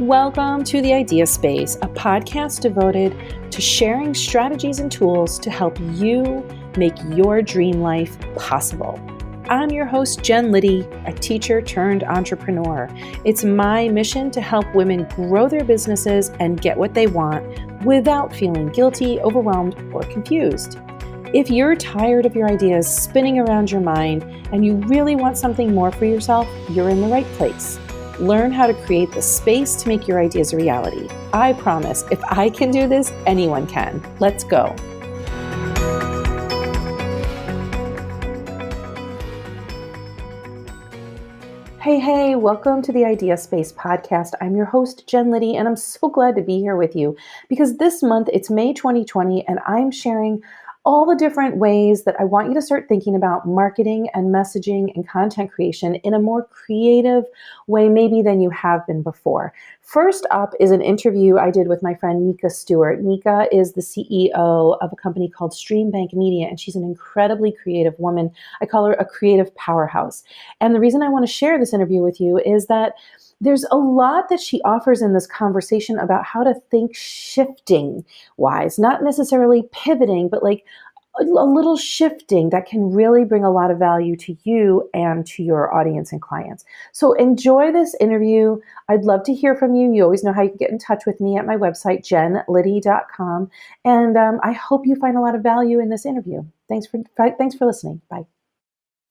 Welcome to The Idea Space, a podcast devoted to sharing strategies and tools to help you make your dream life possible. I'm your host, Jen Liddy, a teacher turned entrepreneur. It's my mission to help women grow their businesses and get what they want without feeling guilty, overwhelmed, or confused. If you're tired of your ideas spinning around your mind and you really want something more for yourself, you're in the right place. Learn how to create the space to make your ideas a reality. I promise, if I can do this, anyone can. Let's go. Hey, welcome to the Idea Space podcast. I'm your host, Jen Liddy, and I'm so glad to be here with you because this month it's May 2020 and I'm sharing all the different ways that I want you to start thinking about marketing and messaging and content creation in a more creative way maybe than you have been before. First up is an interview I did with my friend Nika Stewart. Nika is the CEO of a company called Streambank Media, and she's an incredibly creative woman. I call her a creative powerhouse. And the reason I want to share this interview with you is that there's a lot that she offers in this conversation about how to think shifting wise, not necessarily pivoting, but like a little shifting that can really bring a lot of value to you and to your audience and clients. So enjoy this interview. I'd love to hear from you. You always know how you can get in touch with me at my website, jenliddy.com. And I hope you find a lot of value in this interview. Thanks for listening. Bye.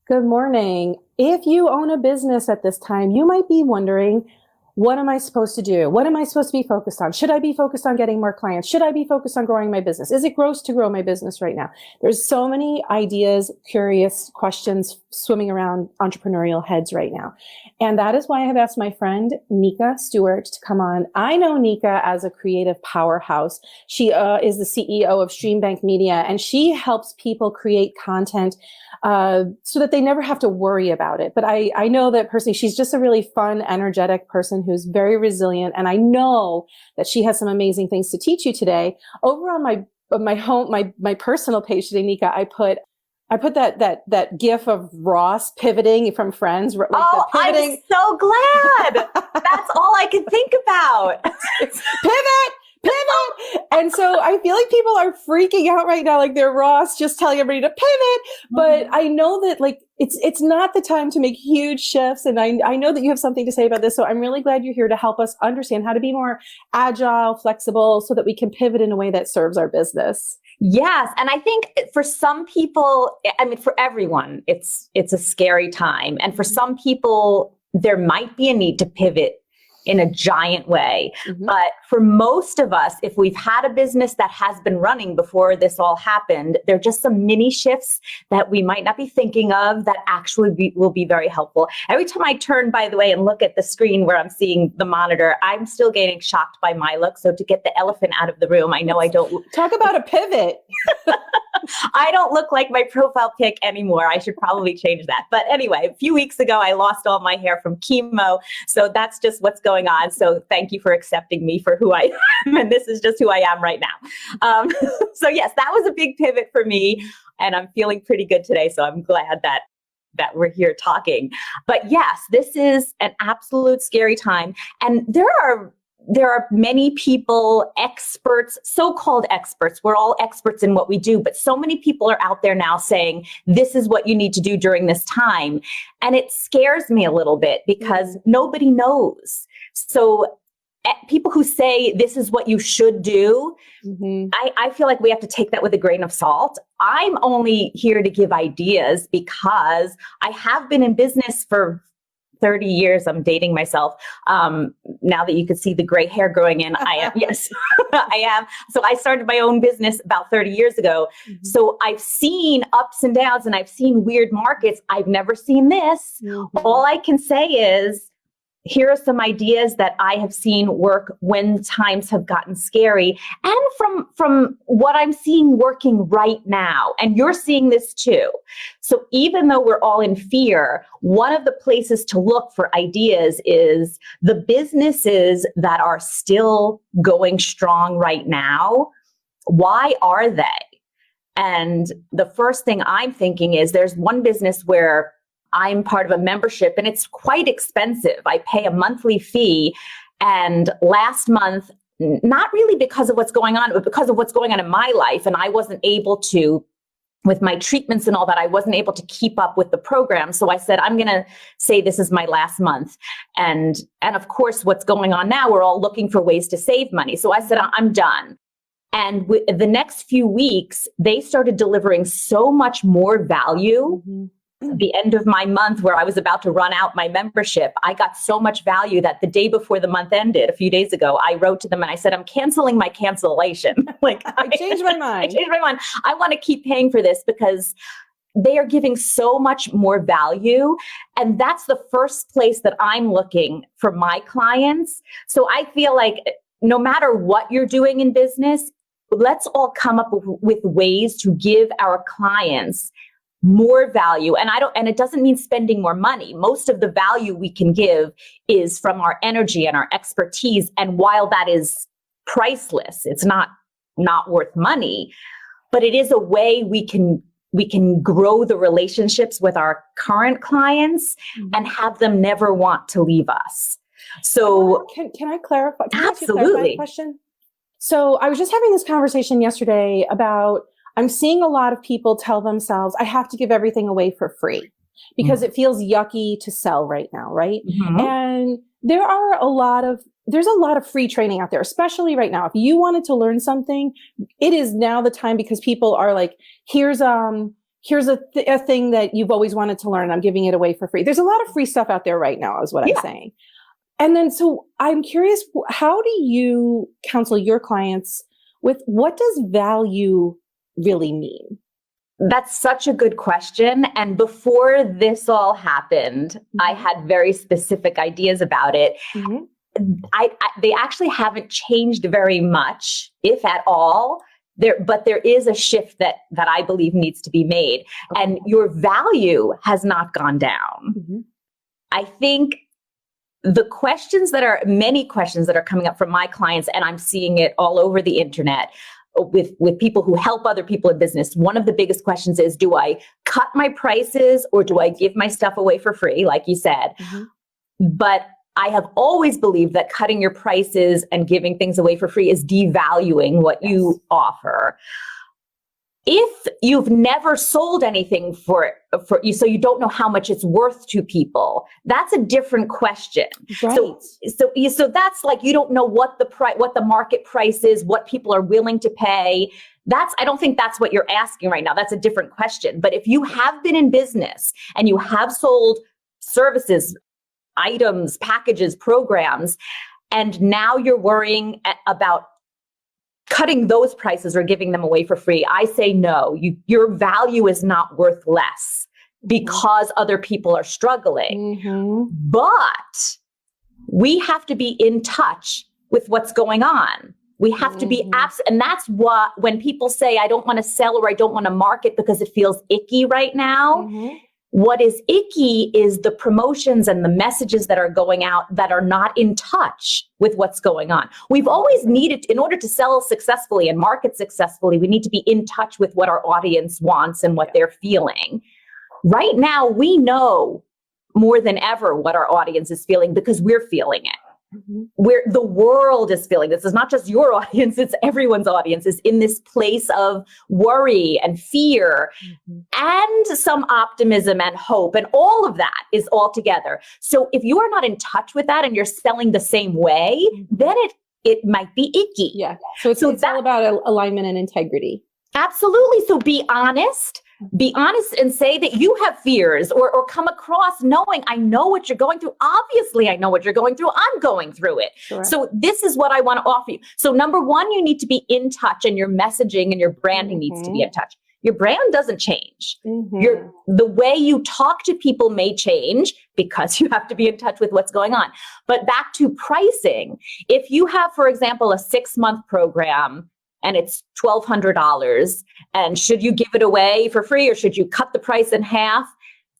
Good morning. If you own a business at this time, you might be wondering, what am I supposed to do? What am I supposed to be focused on? Should I be focused on getting more clients? Should I be focused on growing my business? Is it gross to grow my business right now? There's so many ideas, curious questions swimming around entrepreneurial heads right now. And that is why I have asked my friend, Nika Stewart, to come on. I know Nika as a creative powerhouse. She is the CEO of Streambank Media, and she helps people create content so that they never have to worry about it. But I know that personally, she's just a really fun, energetic person who's very resilient. And I know that she has some amazing things to teach you today. Over on my personal page today, Nika, I put that GIF of Ross pivoting from Friends. Like oh, the pivoting. I'm so glad. That's all I can think about. Pivot. And so I feel like people are freaking out right now, like they're Ross just telling everybody to pivot. But I know that like it's not the time to make huge shifts. And I know that you have something to say about this. So I'm really glad you're here to help us understand how to be more agile, flexible, so that we can pivot in a way that serves our business. Yes. And I think for some people, I mean, for everyone, it's a scary time. And for some people, there might be a need to pivot in a giant way. Mm-hmm. But for most of us, if we've had a business that has been running before this all happened, there are just some mini shifts that we might not be thinking of that actually will be very helpful. Every time I turn, by the way, and look at the screen where I'm seeing the monitor, I'm still getting shocked by my look. So to get the elephant out of the room, I know I don't... Talk about a pivot. I don't look like my profile pic anymore. I should probably change that. But anyway, a few weeks ago, I lost all my hair from chemo. So that's just what's going on. So thank you for accepting me for who I am. And this is just who I am right now. So yes, that was a big pivot for me. And I'm feeling pretty good today. So I'm glad that we're here talking. But yes, this is an absolute scary time. And there are many people, experts, so-called experts. We're all experts in what we do, but so many people are out there now saying, this is what you need to do during this time. And it scares me a little bit because nobody knows. So people who say this is what you should do, I feel like we have to take that with a grain of salt. I'm only here to give ideas because I have been in business for 30 years. I'm dating myself. Now that you can see the gray hair growing in, I am. Yes, I am. So I started my own business about 30 years ago. Mm-hmm. So I've seen ups and downs and I've seen weird markets. I've never seen this. Mm-hmm. All I can say is, here are some ideas that I have seen work when times have gotten scary, and from what I'm seeing working right now. And you're seeing this too. So even though we're all in fear, one of the places to look for ideas is the businesses that are still going strong right now. Why are they? And the first thing I'm thinking is there's one business where I'm part of a membership and it's quite expensive. I pay a monthly fee And last month, not really because of what's going on, but because of what's going on in my life. And I wasn't able to, with my treatments and all that, I wasn't able to keep up with the program. So I said, I'm going to say this is my last month. And of course, what's going on now, we're all looking for ways to save money. So I said, I'm done. And the next few weeks, they started delivering so much more value. At the end of my month, where I was about to run out my membership, I got so much value that the day before the month ended, a few days ago, I wrote to them and I said, I'm canceling my cancellation. I changed my mind. I changed my mind. I want to keep paying for this because they are giving so much more value. And that's the first place that I'm looking for my clients. So I feel like no matter what you're doing in business, let's all come up with ways to give our clients more value. And it doesn't mean spending more money. Most of the value we can give is from our energy and our expertise. And while that is priceless, it's not worth money, but it is a way we can grow the relationships with our current clients and have them never want to leave us. So can I clarify? Can I ask you a absolutely. clarifying question? So I was just having this conversation yesterday about, I'm seeing a lot of people tell themselves, I have to give everything away for free because it feels yucky to sell right now, right? And there's a lot of free training out there, especially right now. If you wanted to learn something, it is now the time, because people are like, here's a thing that you've always wanted to learn. I'm giving it away for free. There's a lot of free stuff out there right now, is what I'm saying. And then, so I'm curious, how do you counsel your clients with what does value really mean? That's such a good question. And before this all happened, I had very specific ideas about it. They actually haven't changed very much, if at all. But there is a shift that I believe needs to be made. And your value has not gone down. I think many questions that are coming up from my clients, and I'm seeing it all over the internet with people who help other people in business. One of the biggest questions is, do I cut my prices or do I give my stuff away for free, like you said? But I have always believed that cutting your prices and giving things away for free is devaluing what you offer. If you've never sold anything for you, so you don't know how much it's worth to people, that's a different question. Right. So that's like, you don't know what the market price is, what people are willing to pay. I don't think that's what you're asking right now. That's a different question. But if you have been in business and you have sold services, items, packages, programs, and now you're worrying about cutting those prices or giving them away for free, I say no. Your value is not worth less because other people are struggling. But we have to be in touch with what's going on. We have to be and that's what, when people say, I don't want to sell or I don't want to market because it feels icky right now. What is icky is the promotions and the messages that are going out that are not in touch with what's going on. We've always needed, in order to sell successfully and market successfully, we need to be in touch with what our audience wants and what they're feeling. Right now, we know more than ever what our audience is feeling because we're feeling it. Where the world is feeling this is not just your audience, it's everyone's audience, is in this place of worry and fear and some optimism and hope, and all of that is all together. So if you are not in touch with that and you're selling the same way, then it might be icky. Yeah. So it's all about alignment and integrity. Absolutely. So be honest and say that you have fears or come across knowing, I know what you're going through. Obviously, I know what you're going through. I'm going through it. Sure. So this is what I want to offer you. So number one, you need to be in touch, and your messaging and your branding needs to be in touch. Your brand doesn't change. The way you talk to people may change because you have to be in touch with what's going on. But back to pricing, if you have, for example, a 6-month program, and it's $1,200. And should you give it away for free or should you cut the price in half?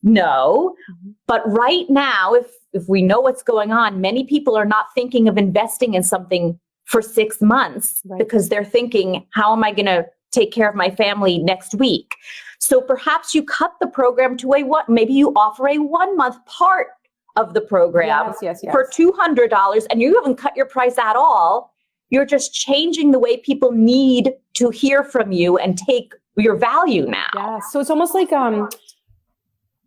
No. But right now, if we know what's going on, many people are not thinking of investing in something for 6 months because they're thinking, how am I going to take care of my family next week? So perhaps you cut the program to maybe you offer a 1-month part of the program Yes. for $200, and you haven't cut your price at all. You're just changing the way people need to hear from you and take your value now. Yeah. So it's almost like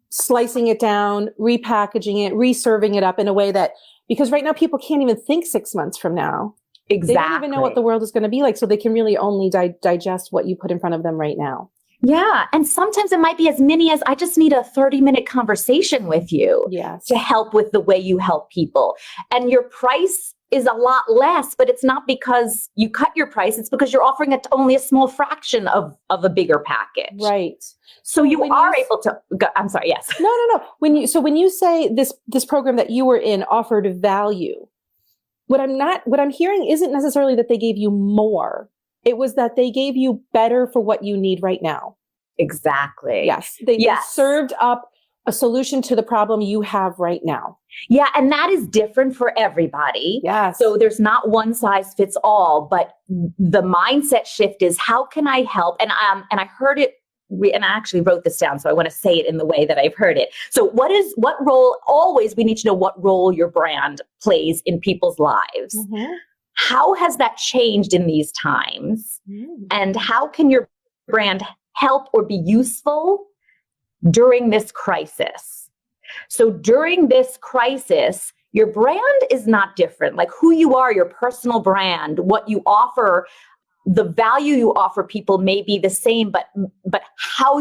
slicing it down, repackaging it, reserving it up in a way that, because right now people can't even think 6 months from now. Exactly. They don't even know what the world is going to be like. So they can really only digest what you put in front of them right now. Yeah. And sometimes it might be as many as I just need a 30-minute conversation with you to help with the way you help people. And your price is a lot less, but it's not because you cut your price. It's because you're offering it to only a small fraction of a bigger package. Right. So you are able to go, I'm sorry. Yes. No. When you say this program that you were in offered value, what I'm hearing isn't necessarily that they gave you more. It was that they gave you better for what you need right now. Exactly. Yes. They served up a solution to the problem you have right now. Yeah. And that is different for everybody. Yes. So there's not one size fits all, but the mindset shift is how can I help? And I heard it, and I actually wrote this down, so I want to say it in the way that I've heard it. So what role, always we need to know what role your brand plays in people's lives. Mm-hmm. How has that changed in these times? Mm-hmm. And how can your brand help or be useful during this crisis? So during this crisis, your brand is not different. Like who you are, your personal brand, what you offer, the value you offer people may be the same, but how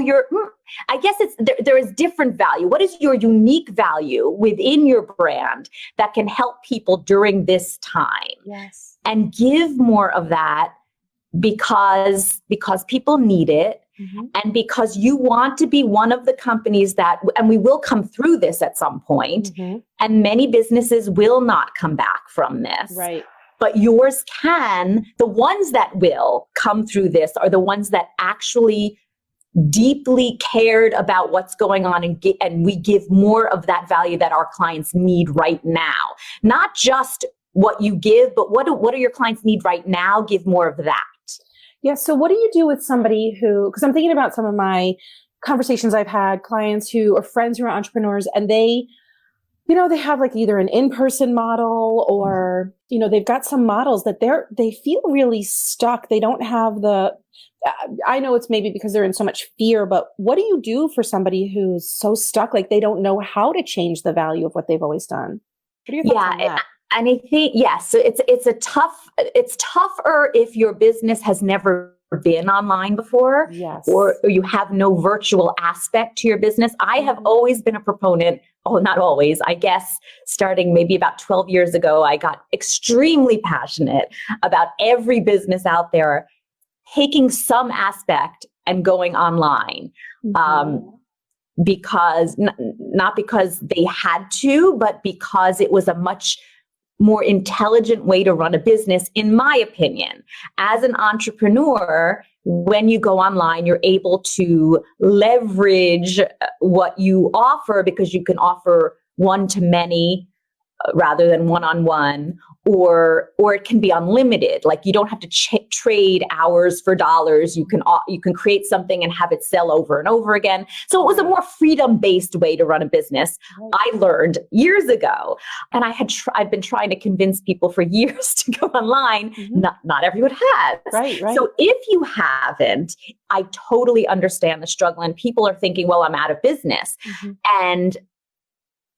I guess there is different value. What is your unique value within your brand that can help people during this time? Yes. And give more of that because people need it. Mm-hmm. And because you want to be one of the companies that, and we will come through this at some point, mm-hmm. and many businesses will not come back from this. Right. But yours can. The ones that will come through this are the ones that actually deeply cared about what's going on, and we give more of that value that our clients need right now. Not just what you give, but what do your clients need right now? Give more of that. Yeah. So what do you do with somebody who, because I'm thinking about some of my conversations I've had, clients who are friends who are entrepreneurs, and they have like either an in-person model or, they've got some models that they feel really stuck. They don't have I know it's maybe because they're in so much fear, but what do you do for somebody who's so stuck? Like they don't know how to change the value of what they've always done. What are your thoughts on that? And I think, yes, so it's tougher if your business has never been online before, yes, or you have no virtual aspect to your business. I have always been a proponent, not always, I guess, starting maybe about 12 years ago, I got extremely passionate about every business out there taking some aspect and going online. Mm-hmm. Because not because they had to, but because it was a much more intelligent way to run a business, in my opinion. As an entrepreneur, when you go online, you're able to leverage what you offer because you can offer one-to-many rather than one-on-one, or it can be unlimited. Like you don't have to trade hours for dollars. You can create something and have it sell over and over again. So it was a more freedom-based way to run a business. I learned years ago, and I've been trying to convince people for years to go online. Mm-hmm. Not everyone has. Right. So if you haven't, I totally understand the struggle, and people are thinking, well, I'm out of business. Mm-hmm. And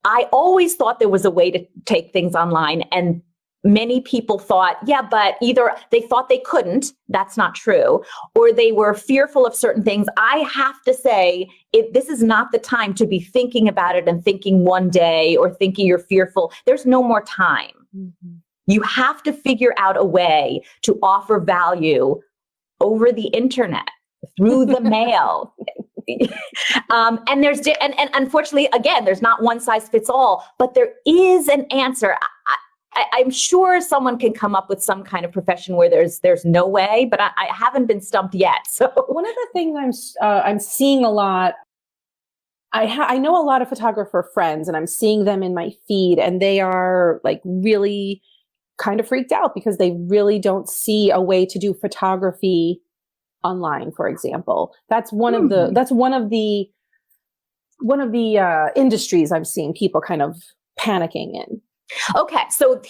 I always thought there was a way to take things online, and many people thought, but either they thought they couldn't, that's not true, or they were fearful of certain things. I have to say, this is not the time to be thinking about it and thinking one day or thinking you're fearful. There's no more time. Mm-hmm. You have to figure out a way to offer value over the internet, through the mail. And unfortunately, again, there's not one size fits all, but there is an answer. I'm sure someone can come up with some kind of profession where there's no way, but I haven't been stumped yet. So one of the things I'm seeing a lot, I know a lot of photographer friends, and I'm seeing them in my feed, and they are like really kind of freaked out because they really don't see a way to do photography online, for example. That's one of the industries I'm seeing people kind of panicking in. Okay, so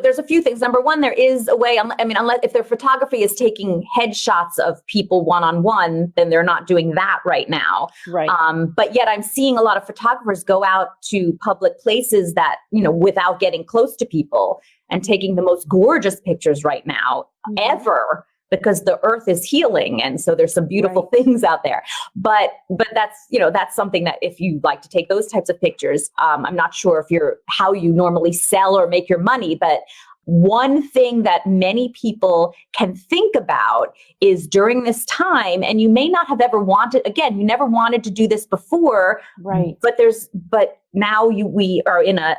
there's a few things. Number one, there is a way, unless if their photography is taking headshots of people one-on-one, then they're not doing that right now. Right. But yet I'm seeing a lot of photographers go out to public places that, without getting close to people and taking the most gorgeous pictures right now ever, because the earth is healing. And so there's some beautiful things out there. But that's something that if you like to take those types of pictures, I'm not sure if how you normally sell or make your money, but one thing that many people can think about is during this time, and you may not have ever wanted, again, you never wanted to do this before, right? But now we are in a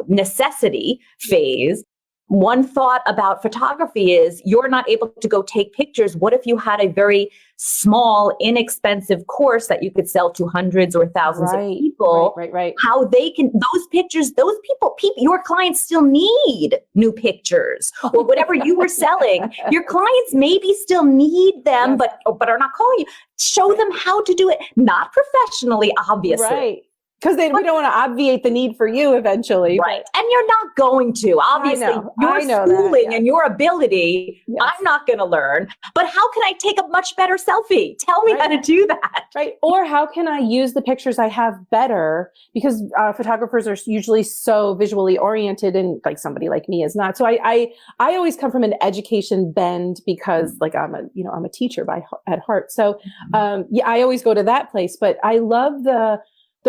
necessity phase. One thought about photography is you're not able to go take pictures. What if you had a very small, inexpensive course that you could sell to hundreds or thousands of people? Right. How they can, those pictures, people, your clients still need new pictures or whatever you were selling. Your clients maybe still need them, but are not calling you. Show them how to do it, not professionally, obviously. Right. Because we don't want to obviate the need for you eventually. Right. And you're not going to. Obviously, your schooling and your ability, I'm not going to learn. But how can I take a much better selfie? Tell me how to do that. Right. Or how can I use the pictures I have better? Because photographers are usually so visually oriented, and like somebody like me is not. So I always come from an education bend because I'm a teacher at heart. So I always go to that place. But I love the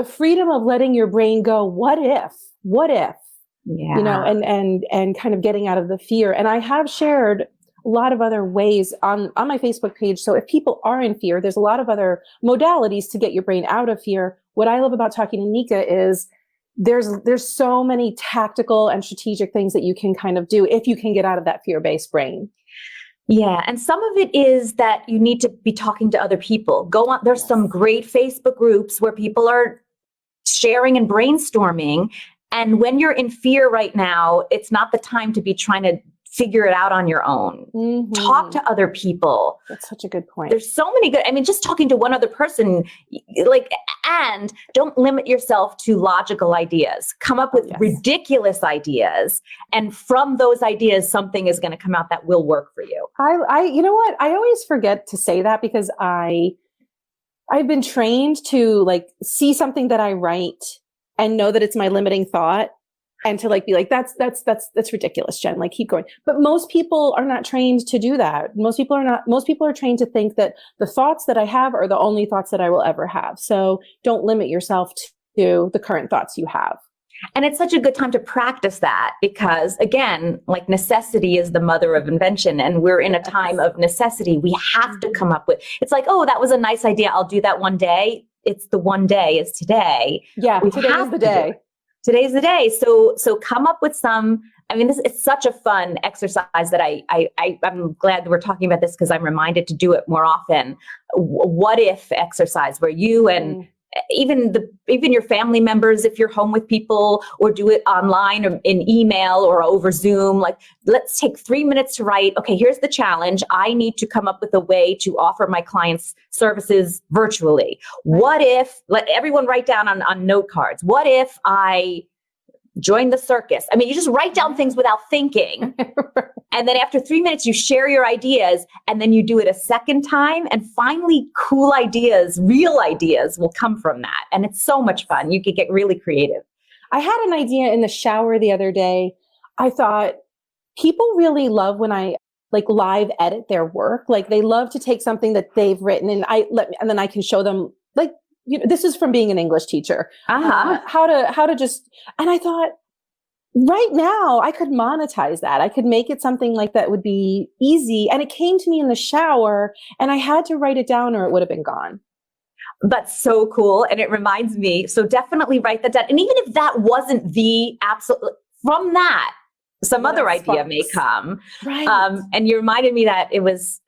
freedom of letting your brain go, what if, and kind of getting out of the fear. And I have shared a lot of other ways on my Facebook page. So if people are in fear, there's a lot of other modalities to get your brain out of fear. What I love about talking to Nika is there's so many tactical and strategic things that you can kind of do if you can get out of that fear-based brain. Yeah. And some of it is that you need to be talking to other people. Go on. There's some great Facebook groups where people are sharing and brainstorming. And when you're in fear right now, it's not the time to be trying to figure it out on your own. Mm-hmm. Talk to other people. That's such a good point. There's so many good, just talking to one other person, and don't limit yourself to logical ideas. Come up with ridiculous ideas. And from those ideas, something is going to come out that will work for you. You know what? I always forget to say that because I've been trained to see something that I write and know that it's my limiting thought, and to be like, that's ridiculous, Jen, keep going. But most people are not trained to do that. Most people are trained to think that the thoughts that I have are the only thoughts that I will ever have. So don't limit yourself to the current thoughts you have. And it's such a good time to practice that because, again, necessity is the mother of invention. And we're in a time of necessity. We have to come up with, it's oh, that was a nice idea. I'll do that one day. It's the one day is today. Yeah, today's the day. Today's the day. So come up with some, it's such a fun exercise that I'm glad that we're talking about this because I'm reminded to do it more often. What if exercise where you and even your family members, if you're home with people, or do it online or in email or over Zoom, let's take 3 minutes to write, okay, here's the challenge. I need to come up with a way to offer my clients services virtually. What if, let everyone write down on note cards. What if I join the circus? You just write down things without thinking. And then after 3 minutes, you share your ideas, and then you do it a second time. And finally, cool ideas, real ideas will come from that. And it's so much fun. You could get really creative. I had an idea in the shower the other day. I thought people really love when I live edit their work. They love to take something that they've written and then I can show them this is from being an English teacher, how to just, and I thought right now I could monetize that. I could make it something that would be easy. And it came to me in the shower and I had to write it down or it would have been gone. That's so cool. And it reminds me, so definitely write that down. And even if that wasn't the absolute, from that, some other idea may come. Right. And you reminded me that it was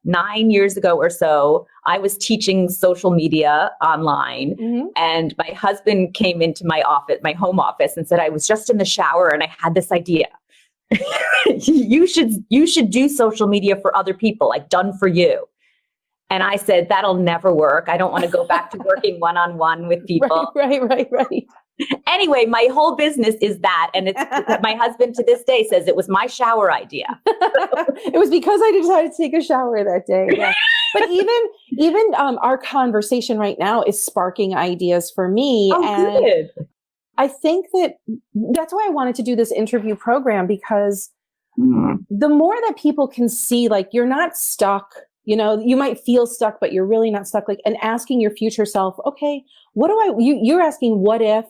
9 years ago or so, I was teaching social media online, and my husband came into my office, my home office, and said, I was just in the shower and I had this idea. You should do social media for other people, done for you. And I said, that'll never work. I don't want to go back to working one-on-one with people. Right. Anyway, my whole business is that. And it's my husband to this day says it was my shower idea. It was because I decided to take a shower that day. Yeah. But even our conversation right now is sparking ideas for me. Oh, and good. I think that's why I wanted to do this interview program, because the more that people can see, like, you're not stuck, you might feel stuck, but you're really not stuck. Like, and asking your future self, okay, you're asking what if,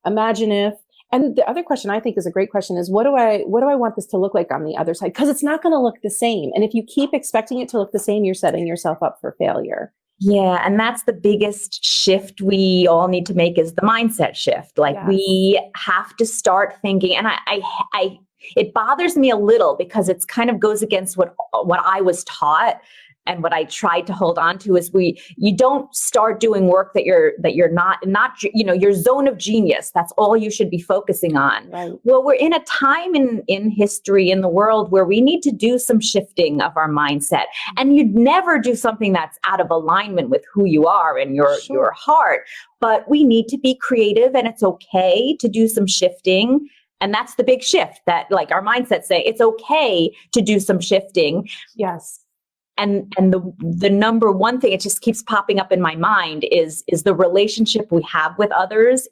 imagine if. And the other question I think is a great question is, what do I want this to look like on the other side? Because it's not going to look the same. And if you keep expecting it to look the same, you're setting yourself up for failure. Yeah. And that's the biggest shift we all need to make, is the mindset shift. Like, we have to start thinking, and it bothers me a little because it's kind of goes against what I was taught. And what I tried to hold on to is you don't start doing work that you're not, your zone of genius. That's all you should be focusing on. Right. Well, we're in a time in history, in the world, where we need to do some shifting of our mindset. And you'd never do something that's out of alignment with who you are and your heart. But we need to be creative, and it's okay to do some shifting. And that's the big shift, that, like, our mindset say it's okay to do some shifting. Yes. And the number one thing, it just keeps popping up in my mind, is the relationship we have with others.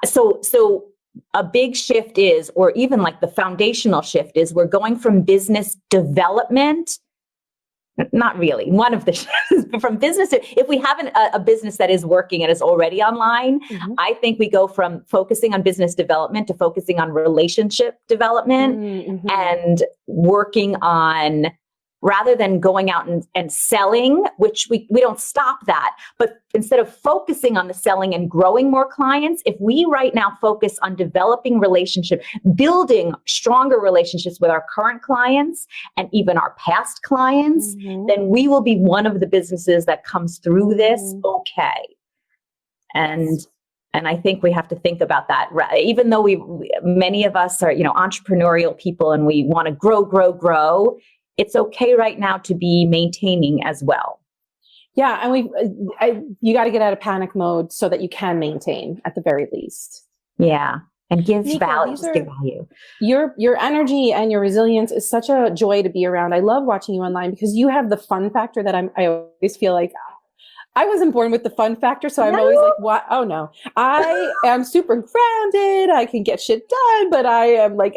So a big shift is, or even like the foundational shift is, we're going from business development. Not really. One of the shifts from business. If we have a business that is working and is already online, I think we go from focusing on business development to focusing on relationship development and working on, rather than going out and selling, which we don't stop that. But instead of focusing on the selling and growing more clients, if we right now focus on developing relationships, building stronger relationships with our current clients and even our past clients, then we will be one of the businesses that comes through this okay. And I think we have to think about that. Even though many of us are, entrepreneurial people, and we want to grow, it's okay right now to be maintaining as well. Yeah. And you got to get out of panic mode so that you can maintain at the very least. Yeah. And give Nika, value. Your energy and your resilience is such a joy to be around. I love watching you online because you have the fun factor that I always feel like I wasn't born with the fun factor. So I'm always like, what? Oh no, I am super grounded. I can get shit done, but I am like,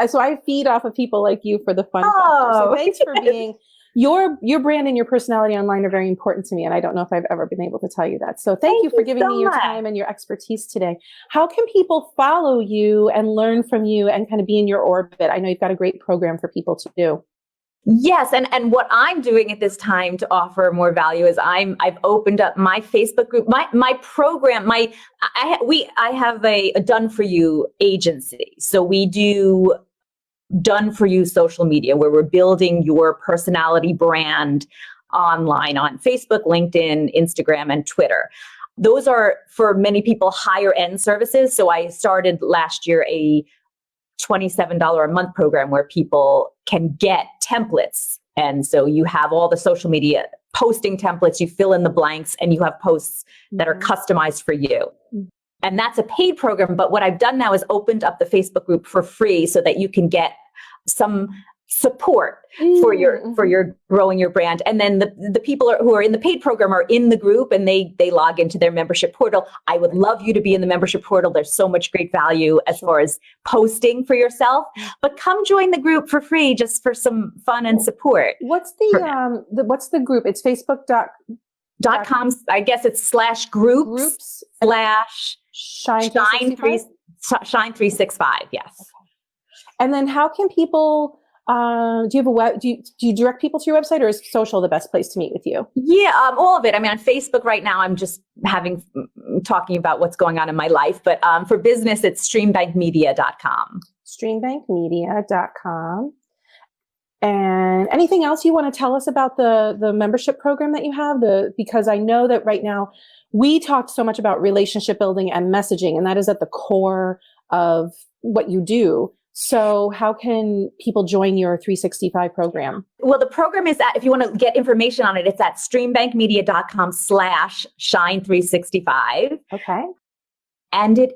so I feed off of people like you for the fun factor. So thanks for being your brand and your personality online are very important to me. And I don't know if I've ever been able to tell you that. So thank you for giving me your time and your expertise today. How can people follow you and learn from you and kind of be in your orbit? I know you've got a great program for people to do. Yes, and what I'm doing at this time to offer more value is I've opened up my Facebook group, my program, I have a done for you agency. So we do done for you social media, where we're building your personality brand online on Facebook, LinkedIn, Instagram, and Twitter. Those are, for many people, higher end services. So I started last year a $27 a month program where people can get templates. And so you have all the social media posting templates, you fill in the blanks, and you have posts that are customized for you. And that's a paid program. But what I've done now is opened up the Facebook group for free so that you can get some support for your growing your brand. And then the people who are in the paid program are in the group, and they log into their membership portal. I would love you to be in the membership portal. There's so much great value as far as posting for yourself, but come join the group for free, just for some fun and support. What's the group? It's facebook.com. I guess it's /groups /shine365. Yes. Okay. And then how can people, do you direct people to your website, or is social the best place to meet with you? Yeah, all of it. I mean, on Facebook right now, I'm just talking about what's going on in my life. But for business, it's streambankmedia.com. Streambankmedia.com. And anything else you want to tell us about the membership program that you have? Because I know that right now we talked so much about relationship building and messaging, and that is at the core of what you do. So how can people join your 365 program? Well, the program is if you want to get information on it, it's at streambankmedia.com /shine365. Okay. And it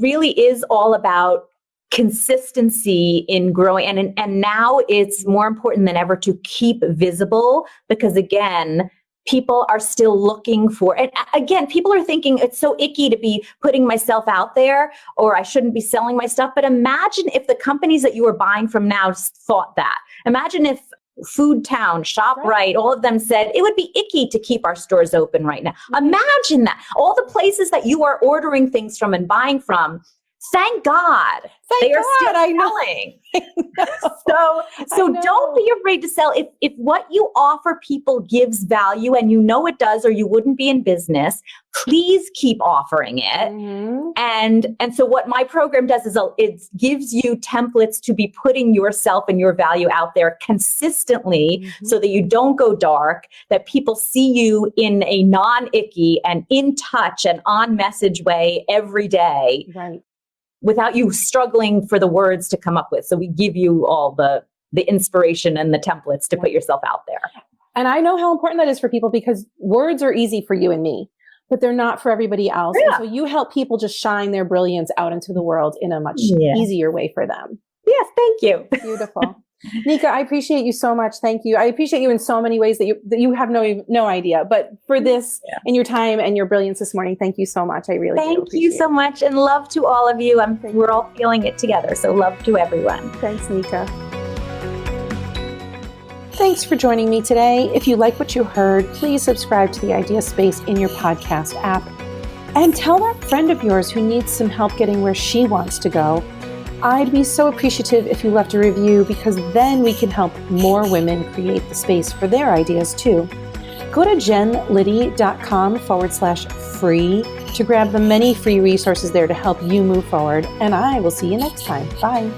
really is all about consistency in growing. And now it's more important than ever to keep visible, because again, people are still looking for, and again, people are thinking it's so icky to be putting myself out there, or I shouldn't be selling my stuff. But imagine if the companies that you are buying from now thought that. Imagine if Food Town, ShopRite, all of them said it would be icky to keep our stores open right now. Imagine that. All the places that you are ordering things from and buying from, thank God they are still selling. So don't be afraid to sell. If what you offer people gives value, and you know it does, or you wouldn't be in business, please keep offering it. Mm-hmm. And so what my program does is it gives you templates to be putting yourself and your value out there consistently, so that you don't go dark, that people see you in a non-icky and in touch and on message way every day. Right. Without you struggling for the words to come up with. So we give you all the inspiration and the templates to put yourself out there. And I know how important that is for people, because words are easy for you and me, but they're not for everybody else. Yeah. And so you help people just shine their brilliance out into the world in a much easier way for them. Yes, thank you. Beautiful. Nika, I appreciate you so much. Thank you. I appreciate you in so many ways that you have no idea. But for this and your time and your brilliance this morning, thank you so much. I really do. Thank you so much, and love to all of you. We're all feeling it together. So love to everyone. Thanks, Nika. Thanks for joining me today. If you like what you heard, please subscribe to the Idea Space in your podcast app, and tell that friend of yours who needs some help getting where she wants to go. I'd be so appreciative if you left a review, because then we can help more women create the space for their ideas too. Go to jenliddy.com/free to grab the many free resources there to help you move forward. And I will see you next time. Bye.